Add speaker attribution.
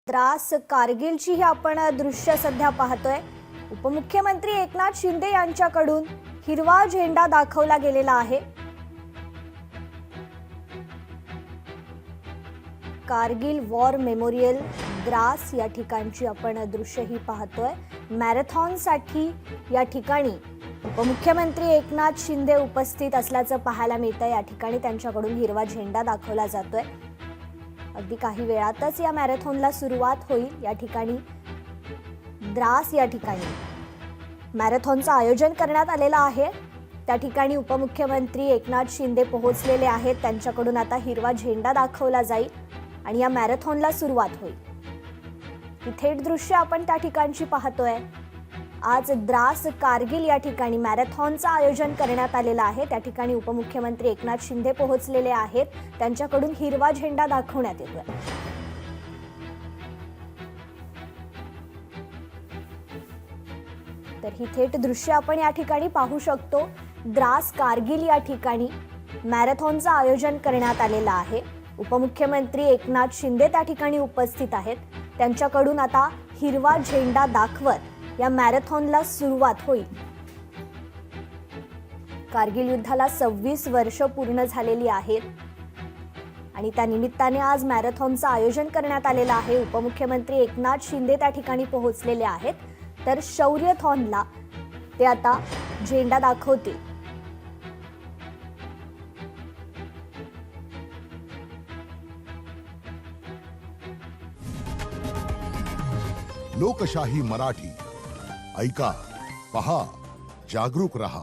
Speaker 1: द्रास कारगिलची ही आपण दृश्य सध्या पाहतोय। उपमुख्यमंत्री एकनाथ शिंदे यांच्याकडून हिरवा झेंडा दाखवला गेलेला आहे। कारगिल वॉर मेमोरियल द्रास या ठिकाणची आपण दृश्य ही पाहतोय। मॅरेथॉन साठी या ठिकाणी उपमुख्यमंत्री एकनाथ शिंदे उपस्थित असल्याचं पाहायला मिळतंय। या ठिकाणी त्यांच्याकडून हिरवा झेंडा दाखवला जातोय। अगदी काही वेळातच या मॅरेथॉनला सुरुवात होईल। या ठिकाणी द्रास या ठिकाणी मॅरेथॉनचं आयोजन करण्यात आलेलं आहे। त्या ठिकाणी उपमुख्यमंत्री एकनाथ शिंदे पोहोचलेले आहेत। त्यांच्याकडून आता हिरवा झेंडा दाखवला जाईल आणि या मॅरेथॉनला सुरुवात होईल। ही थेट दृश्य आपण त्या ठिकाणची पाहतोय। आज द्रास कारगिल या ठिकाणी मॅरेथॉनचं आयोजन करण्यात आलेलं आहे। त्या ठिकाणी उपमुख्यमंत्री एकनाथ शिंदे पोहोचलेले आहेत। त्यांच्याकडून हिरवा झेंडा दाखवण्यात येतोय। तर ही थेट दृश्य आपण या ठिकाणी पाहू शकतो। द्रास कारगिल या ठिकाणी मॅरेथॉनचं आयोजन करण्यात आलेलं आहे। उपमुख्यमंत्री एकनाथ शिंदे त्या ठिकाणी उपस्थित आहेत। त्यांच्याकडून आता हिरवा झेंडा दाखवत या मॅरेथॉनला सुरुवात होईल। कारगिल युद्धाला 26 वर्ष पूर्ण झालेली आहेत आणि त्या निमित्ताने आज मॅरेथॉनचं आयोजन करण्यात आलेलं आहे। उपमुख्यमंत्री एकनाथ शिंदे त्या ठिकाणी पोहोचलेले आहेत। तर शौर्यथॉनला ते आता झेंडा दाखवतील।
Speaker 2: लोकशाही मराठी ऐका, पहा, जागरूक रहा।